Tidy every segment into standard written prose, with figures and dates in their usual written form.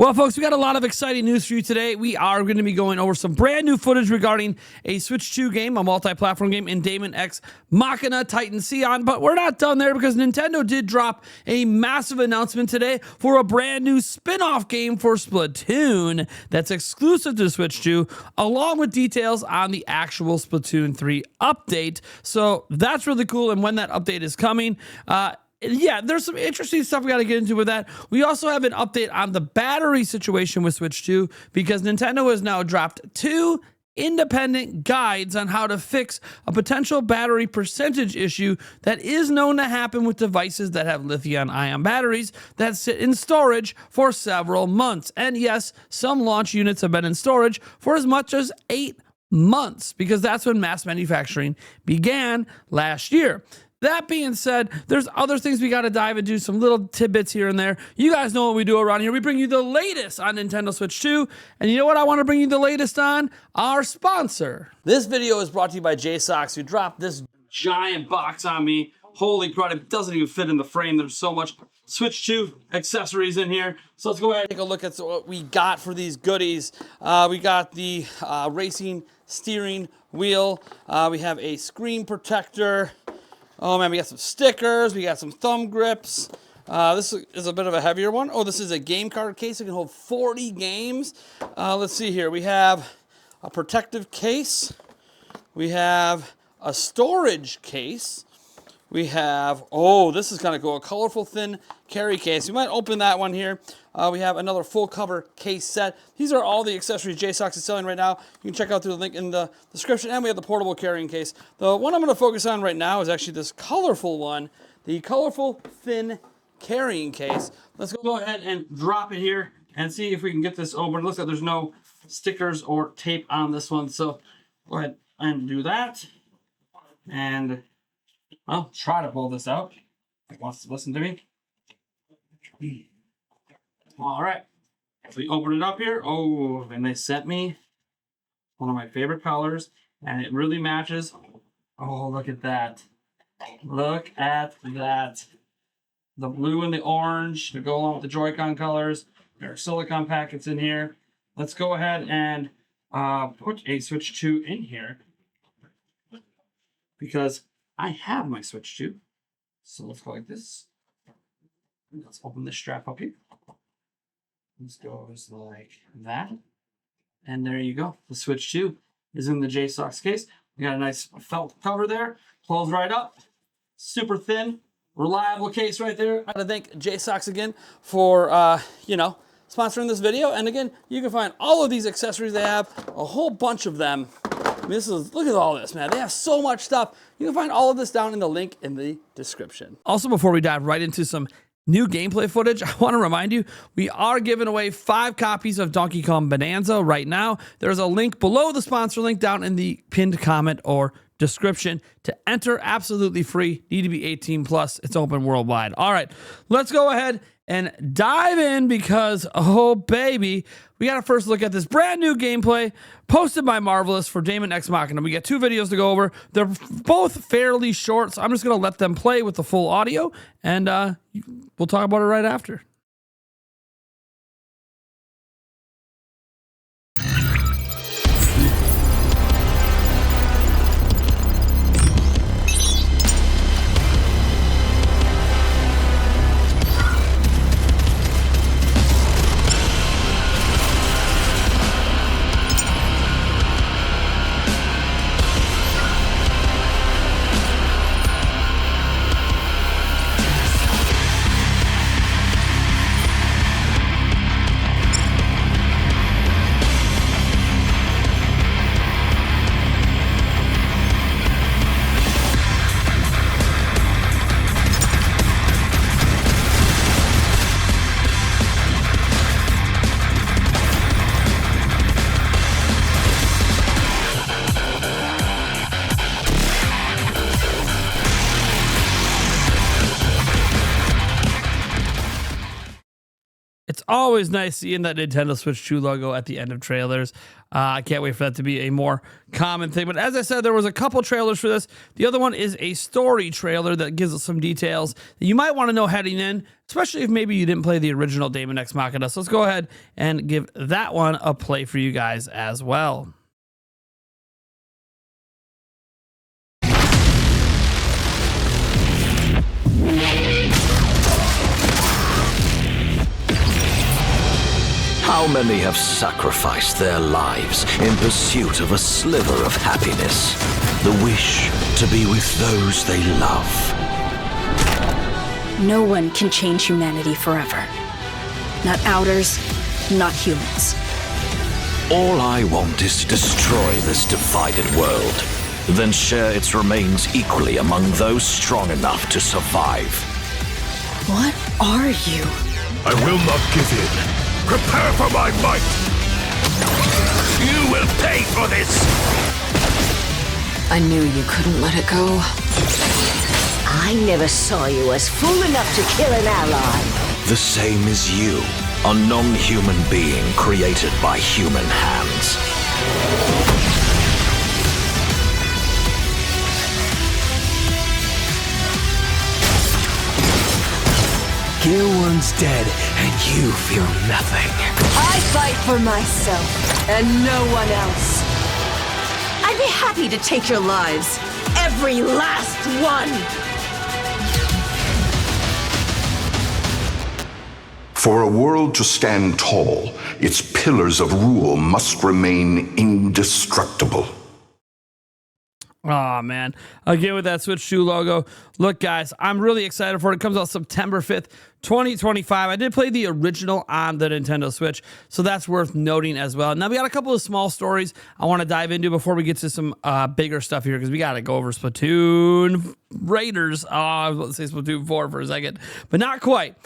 Well, folks, we got a lot of exciting news for you today. We are going to be going over some brand new footage regarding a Switch 2 game, a multi-platform game in Daemon X Machina Titan Scion. But we're not done there because Nintendo did drop a massive announcement today for a brand new spin-off game for Splatoon that's exclusive to Switch 2, along with details on the actual Splatoon 3 update. So that's really cool. And when that update is coming, yeah, there's some interesting stuff we got to get into with that. We also have an update on the battery situation with Switch 2 because Nintendo has now dropped 2 independent guides on how to fix a potential battery percentage issue that is known to happen with devices that have lithium-ion batteries that sit in storage for several months. And yes, some launch units have been in storage for as much as 8 months because that's when mass manufacturing began last year. That being said, there's other things we got to dive into, some little tidbits here and there. You guys know what we do around here. We bring you the latest on Nintendo Switch 2. And you know what I want to bring you the latest on? Our sponsor. This video is brought to you by JSOX, who dropped this giant box on me. Holy crap, it doesn't even fit in the frame. There's so much Switch 2 accessories in here. So let's go ahead and take a look at what we got for these goodies. We got the racing steering wheel. We have a screen protector. Oh man, we got some stickers, we got some thumb grips. This is a bit of a heavier one. Oh, this is a game card case. It can hold 40 games. Let's see here. We have a protective case. We have a storage case. We have, oh, this is kind of cool, a colorful thin carry case. We might open that one here. We have another full cover case set. These are all the accessories JSOX is selling right now. You can check out through the link in the description. And we have the portable carrying case. The one I'm going to focus on right now is actually this colorful one, the colorful thin carrying case. Let's go ahead and drop it here and see if we can get this open. It looks like there's no stickers or tape on this one. So go ahead and do that. And I'll try to pull this out. It wants to listen to me. All right. So we open it up here. Oh, and they sent me one of my favorite colors, and it really matches. Oh, look at that. Look at that. The blue and the orange to go along with the Joy-Con colors. There are silicone packets in here. Let's go ahead and put a Switch 2 in here because I have my Switch 2. So let's go like this. Let's open this strap up here. This goes like that. And there you go. The Switch 2 is in the JSOX case. We got a nice felt cover there. Close right up. Super thin, reliable case right there. I want to thank JSOX again for, sponsoring this video. And again, you can find all of these accessories. They have a whole bunch of them. Look at all this, man. They have so much stuff. You can find all of this down in the link in the description. Also, before we dive right into some new gameplay footage, I want to remind you, we are giving away 5 copies of Donkey Kong Bonanza right now. There's a link below the sponsor link down in the pinned comment or description to enter absolutely free. Need to be 18 plus. It's open worldwide. All right, let's go ahead and dive in because, oh baby, we got to first look at this brand new gameplay posted by Marvelous for Daemon X Machina. We got 2 videos to go over. They're both fairly short, so I'm just going to let them play with the full audio, and we'll talk about it right after. always nice seeing that Nintendo Switch 2 logo at the end of trailers. I can't wait for that to be a more common thing. But as I said, there was a couple trailers for this. The other one is a story trailer that gives us some details that you might want to know heading in, especially if maybe you didn't play the original Daemon X Machina. So let's go ahead and give that one a play for you guys as well. How many have sacrificed their lives in pursuit of a sliver of happiness? The wish to be with those they love. No one can change humanity forever. Not outers, not humans. All I want is to destroy this divided world, then share its remains equally among those strong enough to survive. What are you? I will not give in. Prepare for my might! You will pay for this! I knew you couldn't let it go. I never saw you as fool enough to kill an ally. The same as you, a non-human being created by human hands. Gear 1's dead, and you feel nothing. I fight for myself, and no one else. I'd be happy to take your lives. Every last one! For a world to stand tall, its pillars of rule must remain indestructible. Oh, man. Again, with that Switch 2 logo. Look, guys, I'm really excited for it. It comes out September 5th, 2025. I did play the original on the Nintendo Switch, so that's worth noting as well. Now, we got a couple of small stories I want to dive into before we get to some bigger stuff here, because we got to go over Splatoon Raiders. Oh, I was about to say Splatoon 4 for a second, but not quite.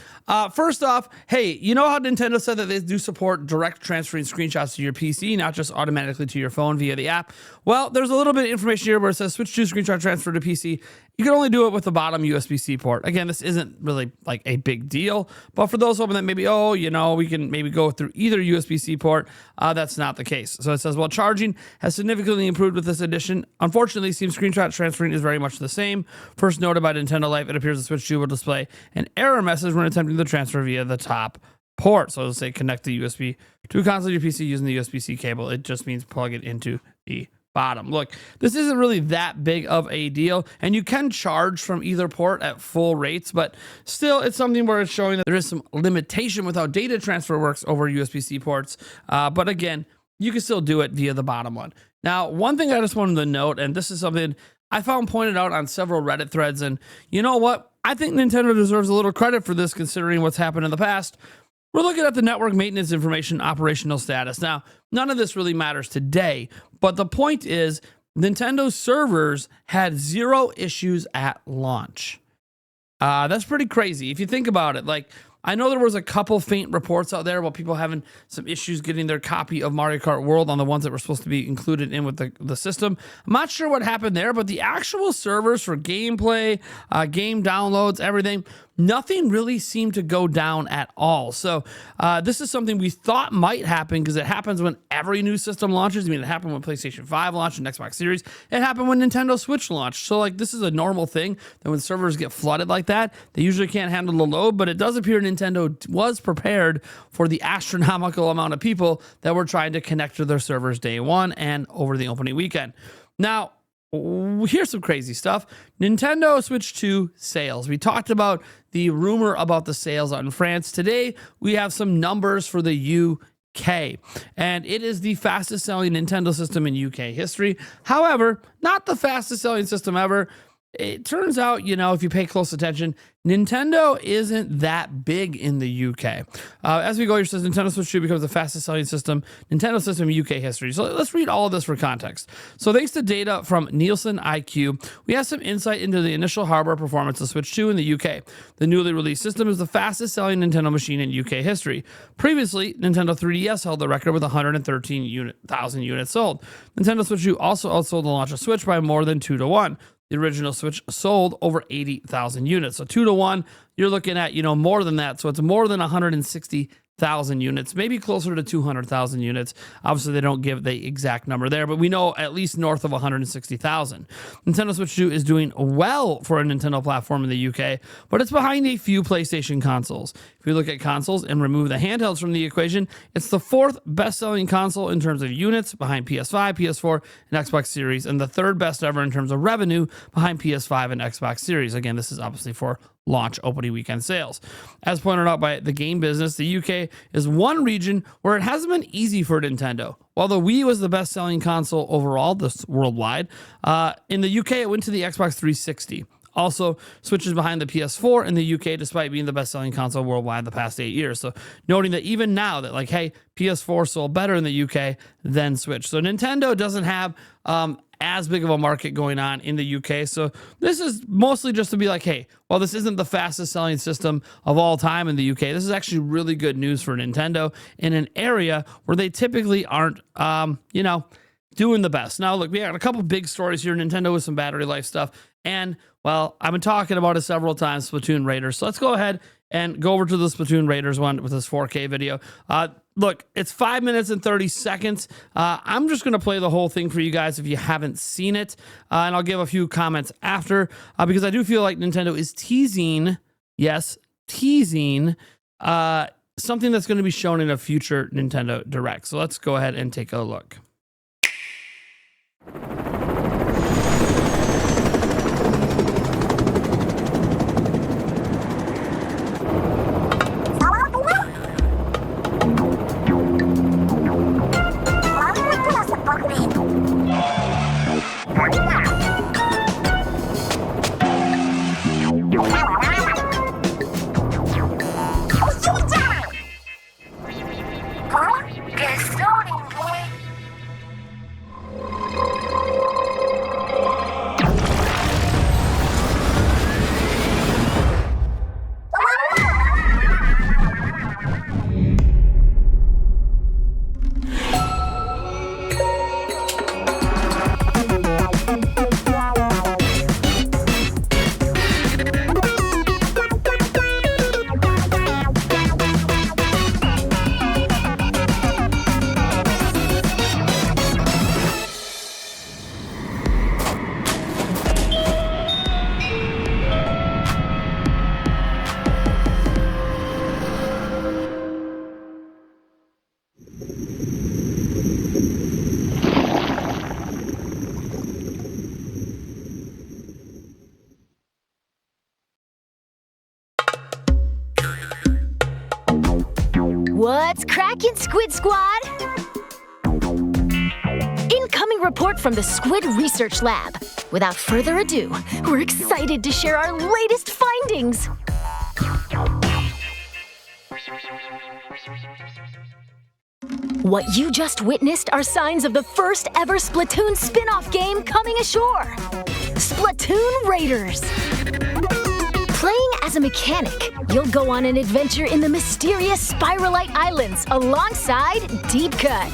First off, hey, you know how Nintendo said that they do support direct transferring screenshots to your PC, not just automatically to your phone via the app? Well, there's a little bit of information here where it says Switch 2 screenshot transfer to PC. You can only do it with the bottom USB-C port. Again, this isn't really like a big deal, but for those hoping that maybe, oh, you know, we can maybe go through either USB-C port, that's not the case. So it says, well, charging has significantly improved with this edition. Unfortunately, it seems screenshot transferring is very much the same. First noted by Nintendo Life, it appears the Switch 2 will display an error message when attempting the transfer via the top port. So it'll say connect the USB to a console to your PC using the USB-C cable. It just means plug it into the bottom. Look, this isn't really that big of a deal, and you can charge from either port at full rates, but still, it's something where it's showing that there is some limitation with how data transfer works over USB-C ports. But again, you can still do it via the bottom one. Now, one thing I just wanted to note, and this is something I found pointed out on several Reddit threads, and you know what? I think Nintendo deserves a little credit for this considering what's happened in the past. We're looking at the network maintenance information operational status. Now, none of this really matters today, but the point is Nintendo's servers had 0 issues at launch. That's pretty crazy. If you think about it, like, I know there was a couple faint reports out there about people having some issues getting their copy of Mario Kart World on the ones that were supposed to be included in with the system. I'm not sure what happened there, but the actual servers for gameplay, game downloads, everything, nothing really seemed to go down at all. So this is something we thought might happen because it happens when every new system launches. I mean, it happened when PlayStation 5 launched and Xbox Series. It happened when Nintendo Switch launched. So like, this is a normal thing that when servers get flooded like that, they usually can't handle the load, but it does appear Nintendo was prepared for the astronomical amount of people that were trying to connect to their servers day one and over the opening weekend. Now, here's some crazy stuff. Nintendo Switch 2 sales. We talked about the rumor about the sales out in France. Today, we have some numbers for the UK, and it is the fastest selling Nintendo system in UK history. However, not the fastest selling system ever. It turns out, you know, if you pay close attention, Nintendo isn't that big in the UK. As we go, here says Nintendo Switch 2 becomes the fastest selling system, Nintendo system in UK history. So let's read all of this for context. So thanks to data from Nielsen IQ, we have some insight into the initial hardware performance of Switch 2 in the UK. The newly released system is the fastest selling Nintendo machine in UK history. Previously, Nintendo 3DS held the record with 113,000 units sold. Nintendo Switch 2 also outsold the launch of Switch by more than 2 to 1. The original Switch sold over 80,000 units. So 2 to 1, you're looking at, you know, more than that. So it's more than 1,000 units, maybe closer to 200,000 units. Obviously, they don't give the exact number there, but we know at least north of 160,000. Nintendo Switch 2 is doing well for a Nintendo platform in the UK, but it's behind a few PlayStation consoles. If we look at consoles and remove the handhelds from the equation, it's the 4th best-selling console in terms of units behind PS5, PS4, and Xbox Series, and the 3rd best ever in terms of revenue behind PS5 and Xbox Series. Again, this is obviously for launch opening weekend sales. As pointed out by the game business, the UK is one region where it hasn't been easy for Nintendo. While the Wii was the best-selling console overall, this worldwide, in the UK it went to the Xbox 360. Also, Switch is behind the PS4 in the UK, despite being the best-selling console worldwide the past 8 years. So, noting that even now that, like, hey, PS4 sold better in the UK than Switch. So, Nintendo doesn't have as big of a market going on in the UK. So, this is mostly just to be like, hey, while this isn't the fastest-selling system of all time in the UK, this is actually really good news for Nintendo in an area where they typically aren't, doing the best. Now, look, we got a couple big stories here. Nintendo with some battery life stuff. And, well, I've been talking about it several times, Splatoon Raiders. So let's go ahead and go over to the Splatoon Raiders one with this 4K video. Look, it's 5 minutes and 30 seconds. I'm just going to play the whole thing for you guys if you haven't seen it. And I'll give a few comments after because I do feel like Nintendo is teasing, something that's going to be shown in a future Nintendo Direct. So let's go ahead and take a look. What's crackin', Squid Squad? Incoming report from the Squid Research Lab. Without further ado, we're excited to share our latest findings. What you just witnessed are signs of the first ever Splatoon spin-off game coming ashore. Splatoon Raiders. Playing as a mechanic, you'll go on an adventure in the mysterious Spiralite Islands alongside Deep Cut.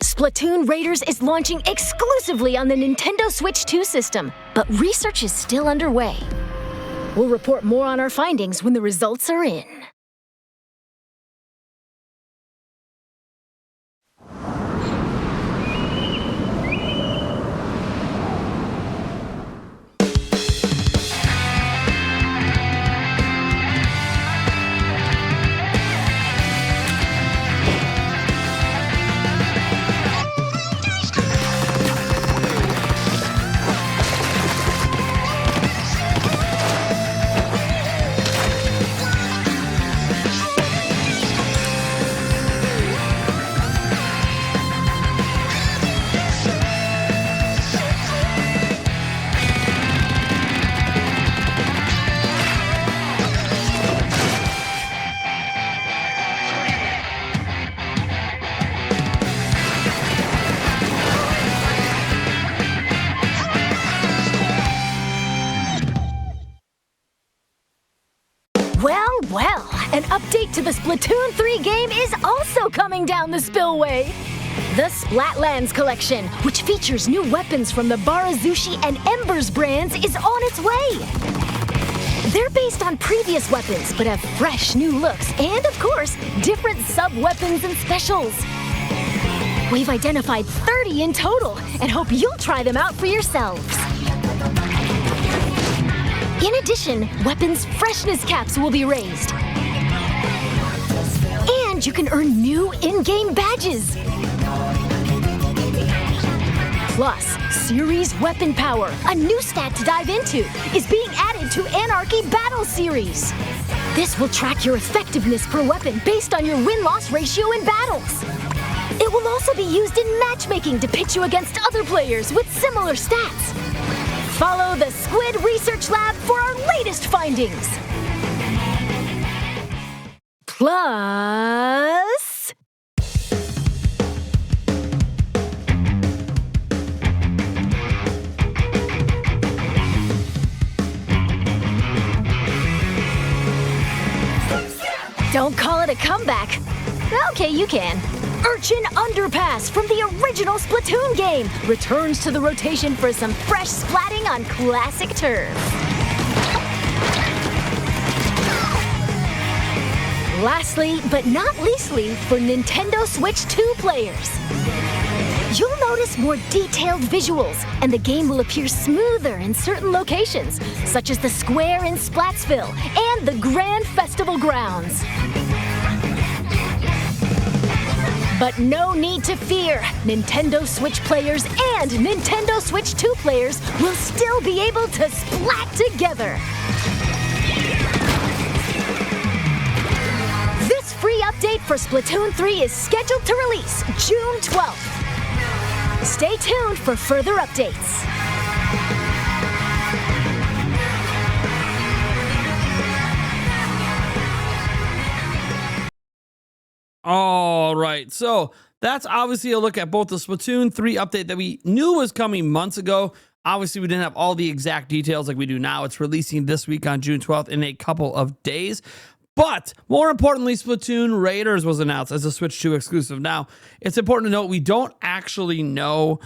Splatoon Raiders is launching exclusively on the Nintendo Switch 2 system, but research is still underway. We'll report more on our findings when the results are in. Well, an update to the Splatoon 3 game is also coming down the spillway. The Splatlands collection, which features new weapons from the Barazushi and Embers brands, is on its way. They're based on previous weapons, but have fresh new looks and, of course, different sub-weapons and specials. We've identified 30 in total and hope you'll try them out for yourselves. In addition, weapons freshness caps will be raised. And you can earn new in-game badges. Plus, Series Weapon Power, a new stat to dive into, is being added to Anarchy Battle Series. This will track your effectiveness per weapon based on your win-loss ratio in battles. It will also be used in matchmaking to pit you against other players with similar stats. Follow the Squid Research Lab for our latest findings. Plus... Don't call it a comeback. Okay, you can. Urchin Underpass from the original Splatoon game returns to the rotation for some fresh splatting on classic turf. Lastly, but not leastly, for Nintendo Switch 2 players. You'll notice more detailed visuals, and the game will appear smoother in certain locations, such as the square in Splatsville and the Grand Festival grounds. But no need to fear. Nintendo Switch players and Nintendo Switch 2 players will still be able to splat together. This free update for Splatoon 3 is scheduled to release June 12th. Stay tuned for further updates. All right, so that's obviously a look at both the Splatoon 3 update that we knew was coming months ago. Obviously, we didn't have all the exact details like we do now. It's releasing this week on June 12th in a couple of days. But more importantly, Splatoon Raiders was announced as a Switch 2 exclusive. Now, it's important to note we don't actually know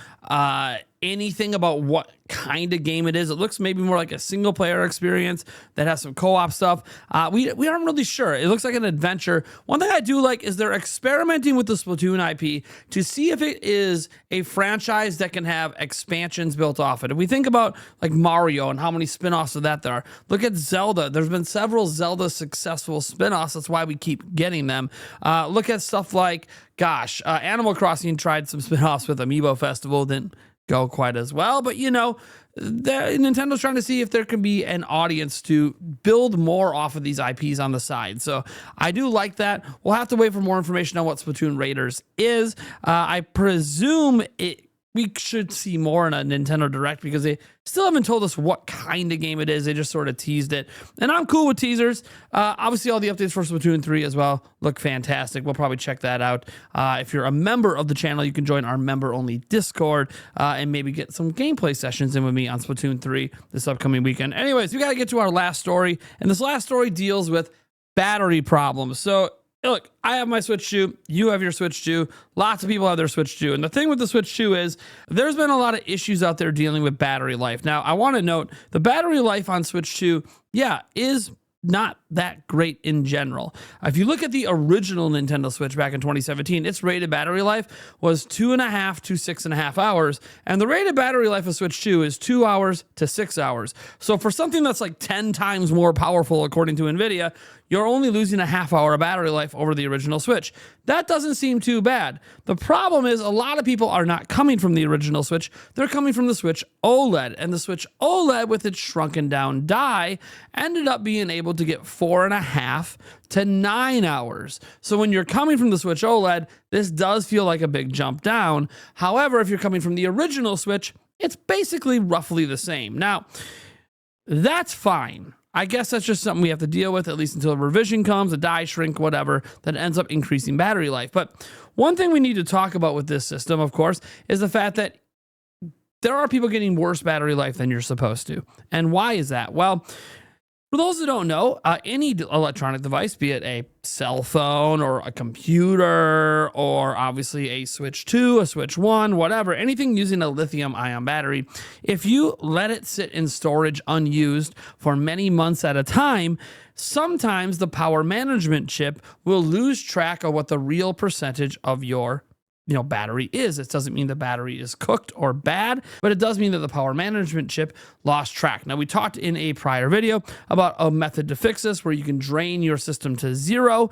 anything about what kind of game it is. It looks maybe more like a single player experience that has some co-op stuff. We aren't really sure. It looks like an adventure. One thing I do like is they're experimenting with the Splatoon IP to see if it is a franchise that can have expansions built off it. If we think about like Mario and how many spin-offs of that there are, look at Zelda. There's been several Zelda successful spin-offs. That's why we keep getting them. Look at stuff like, gosh, Animal Crossing tried some spin-offs with Amiibo Festival. Didn't go quite as well, but you know, Nintendo's trying to see if there can be an audience to build more off of these IPs on the side. So I do like that. We'll have to wait for more information on what Splatoon Raiders is. I presume we should see more in a Nintendo Direct because they still haven't told us what kind of game it is. They just sort of teased it. And I'm cool with teasers. Obviously, all the updates for Splatoon 3 as well look fantastic. We'll probably check that out. If you're a member of the channel, you can join our member-only Discord and maybe get some gameplay sessions in with me on Splatoon 3 this upcoming weekend. Anyways, we got to get to our last story. And this last story deals with battery problems. So, look, I have my Switch 2. You have your Switch 2. Lots of people have their Switch 2. And the thing with the Switch 2 is there's been a lot of issues out there dealing with battery life. Now, I want to note the battery life on Switch 2, is not that great in general. If you look at the original Nintendo Switch back in 2017, its rated battery life was 2.5 to 6.5 hours. And the rated battery life of Switch 2 is 2 hours to 6 hours. So for something that's like 10 times more powerful, according to NVIDIA, you're only losing a half hour of battery life over the original Switch. That doesn't seem too bad. The problem is a lot of people are not coming from the original Switch. They're coming from the Switch OLED. And the Switch OLED, with its shrunken down die, ended up being able to get 4.5 to 9 hours. So when you're coming from the Switch OLED, this does feel like a big jump down. However, if you're coming from the original Switch, it's basically roughly the same. Now, that's fine. I guess that's just something we have to deal with, at least until a revision comes, a die shrink, whatever, that ends up increasing battery life. But one thing we need to talk about with this system, of course, is the fact that there are people getting worse battery life than you're supposed to. And why is that? Well, For those who don't know, any electronic device, be it a cell phone or a computer or obviously a Switch 2, a Switch 1, whatever, anything using a lithium-ion battery, if you let it sit in storage unused for many months at a time, sometimes the power management chip will lose track of what the real percentage of your battery is. It doesn't mean the battery is cooked or bad, but it does mean that the power management chip lost track. Now, we talked in a prior video about a method to fix this where you can drain your system to 0,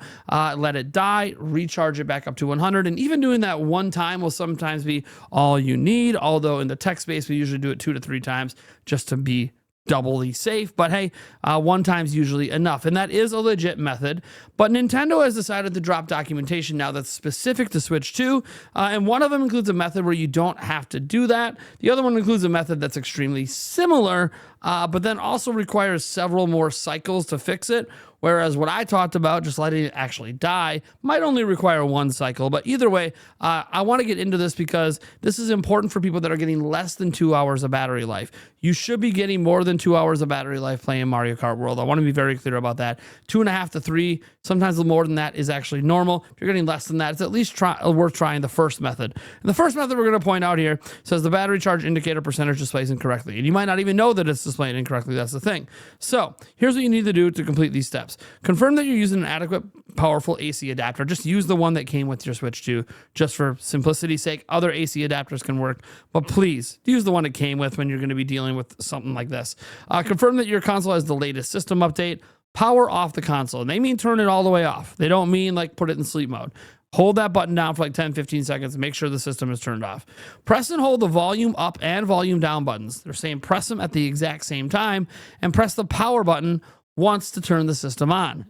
let it die, recharge it back up to 100, and even doing that one time will sometimes be all you need, although in the tech space, we usually do it 2 to 3 times just to be doubly safe, but hey, one time's usually enough, and that is a legit method. But Nintendo has decided to drop documentation now that's specific to Switch 2, and one of them includes a method where you don't have to do that. The other one includes a method that's extremely similar, but then also requires several more cycles to fix it, whereas what I talked about, just letting it actually die, might only require 1 cycle. But either way, I want to get into this because this is important for people that are getting less than 2 hours of battery life. You should be getting more than 2 hours of battery life playing Mario Kart World. I want to be very clear about that. 2.5 to 3, sometimes more than that is actually normal. If you're getting less than that, it's at least worth trying the first method. And the first method we're going to point out here says the battery charge indicator percentage displays incorrectly. And you might not even know that it's displayed incorrectly. That's the thing. So here's what you need to do to complete these steps. Confirm that you're using an adequate, powerful AC adapter. Just use the one that came with your Switch 2, just for simplicity's sake. Other AC adapters can work, but please use the one it came with when you're going to be dealing with something like this. Confirm that your console has the latest system update. Power off the console. And they mean turn it all the way off. They don't mean like put it in sleep mode. Hold that button down for like 10, 15 seconds and make sure the system is turned off. Press and hold the volume up and volume down buttons. They're saying press them at the exact same time, and press the power button once to turn the system on.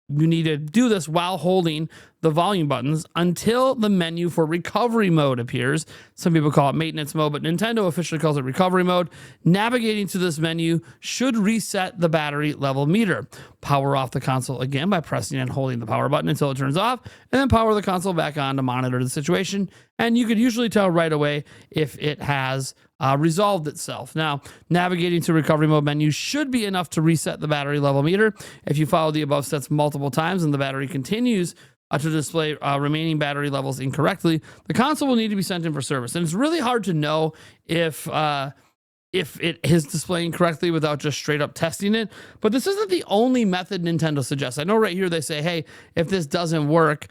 You need to do this while holding the volume buttons until the menu for recovery mode appears. Some people call it maintenance mode, but Nintendo officially calls it recovery mode. Navigating to this menu should reset the battery level meter. Power off the console again by pressing and holding the power button until it turns off, and then power the console back on to monitor the situation. And you could usually tell right away if it has resolved itself. Now, navigating to recovery mode menu should be enough to reset the battery level meter. If you follow the above steps multiple times and the battery continues to display remaining battery levels incorrectly, the console will need to be sent in for service. And it's really hard to know if it is displaying correctly without just straight up testing it. But this isn't the only method Nintendo suggests. I know right here they say, hey, if this doesn't work,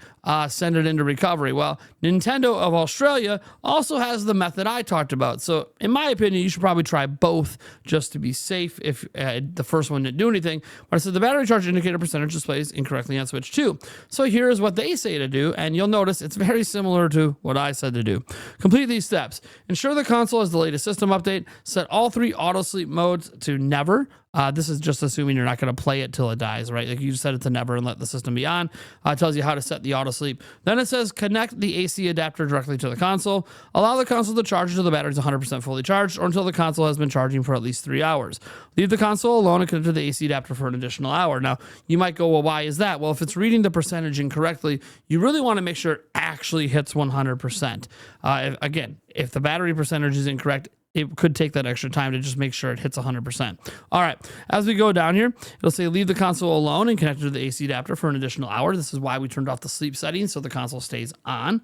send it into recovery. Well, Nintendo of Australia also has the method I talked about. So in my opinion, you should probably try both just to be safe if the first one didn't do anything. But I said the battery charge indicator percentage displays incorrectly on Switch 2. So here's what they say to do, and you'll notice it's very similar to what I said to do. Complete these steps. Ensure the console has the latest system update. Set all 3 auto sleep modes to never. This is just assuming you're not going to play it till it dies, right? Like you just set it to never and let the system be on. It tells you how to set the auto sleep. Then it says connect the AC adapter directly to the console. Allow the console to charge until the battery is 100% fully charged or until the console has been charging for at least 3 hours. Leave the console alone and connect to the AC adapter for an additional hour. Now, you might go, well, why is that? Well, if it's reading the percentage incorrectly, you really want to make sure it actually hits 100%. Again, if the battery percentage is incorrect, it could take that extra time to just make sure it hits 100%. All right, as we go down here, it'll say leave the console alone and connect it to the AC adapter for an additional hour. This is why we turned off the sleep settings so the console stays on.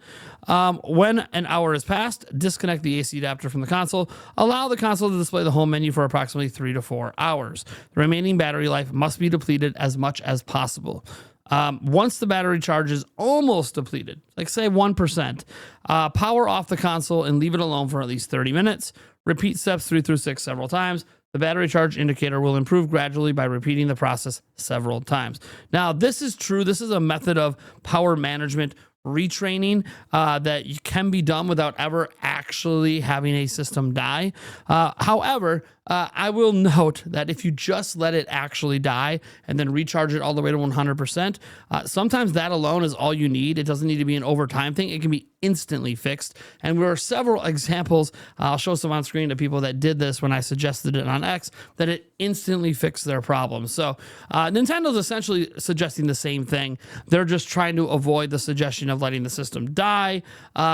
When an hour has passed, disconnect the AC adapter from the console. Allow the console to display the home menu for approximately 3 to 4 hours. The remaining battery life must be depleted as much as possible. Once the battery charge is almost depleted, like say 1%, power off the console and leave it alone for at least 30 minutes. Repeat steps 3 through 6 several times. The battery charge indicator will improve gradually by repeating the process several times. Now, this is true. This is a method of power management retraining that can be done without ever actually having a system die. However, I will note that if you just let it actually die and then recharge it all the way to 100%, sometimes that alone is all you need. It doesn't need to be an overtime thing. It can be instantly fixed. And there are several examples, I'll show some on screen, of people that did this when I suggested it on X, that it instantly fixed their problem. So Nintendo's essentially suggesting the same thing. They're just trying to avoid the suggestion of letting the system die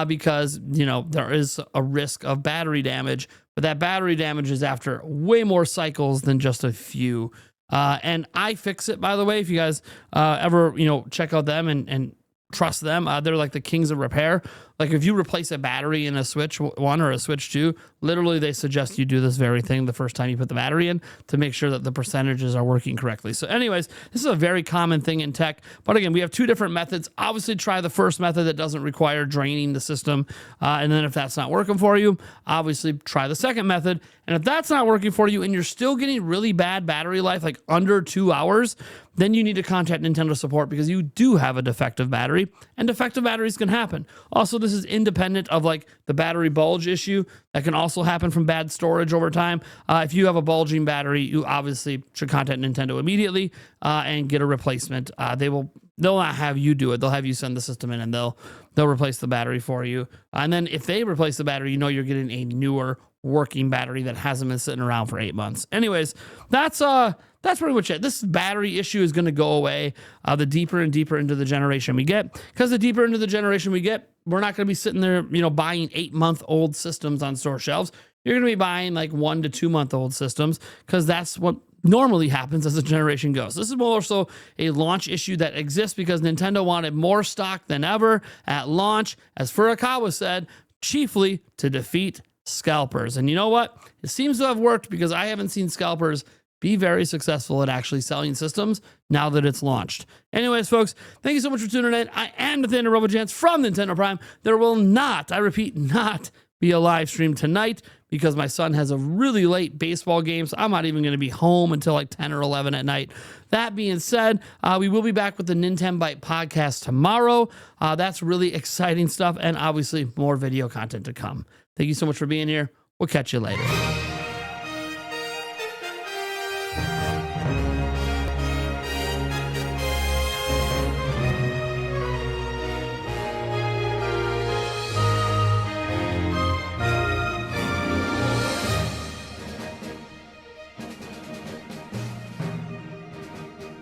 because, there is a risk of battery damage. But that battery damage is after way more cycles than just a few And iFixit, by the way, if you guys ever, check out them and trust them. They're like the kings of repair. Like if you replace a battery in a Switch 1 or a Switch 2, literally they suggest you do this very thing the first time you put the battery in to make sure that the percentages are working correctly. So anyways, this is a very common thing in tech. But again, we have two different methods. Obviously, try the first method that doesn't require draining the system. And then if that's not working for you, obviously try the second method. And if that's not working for you and you're still getting really bad battery life, like under 2 hours, then you need to contact Nintendo support because you do have a defective battery, and defective batteries can happen. Also, this is independent of like the battery bulge issue that can also happen from bad storage over time. If you have a bulging battery, you obviously should contact Nintendo immediately and get a replacement. They'll not have you do it. They'll have you send the system in and they'll replace the battery for you. And then if they replace the battery, you're getting a newer working battery that hasn't been sitting around for 8 months. Anyways, that's pretty much it. This battery issue is going to go away the deeper and deeper into the generation we get, because the deeper into the generation we get, we're not going to be sitting there, buying 8-month-old systems on store shelves. You're going to be buying like 1 to 2 month old systems because that's what normally happens as the generation goes. This is more so a launch issue that exists because Nintendo wanted more stock than ever at launch, as Furukawa said, chiefly to defeat scalpers. And you know what? It seems to have worked because I haven't seen scalpers be very successful at actually selling systems now that it's launched. Anyways, folks, thank you so much for tuning in. I am Nathaniel RoboJants from Nintendo Prime. There will not, I repeat, not be a live stream tonight because my son has a really late baseball game, so I'm not even going to be home until like 10 or 11 at night. That being said, we will be back with the Nintendo Byte podcast tomorrow. That's really exciting stuff, and obviously more video content to come. Thank you so much for being here. We'll catch you later.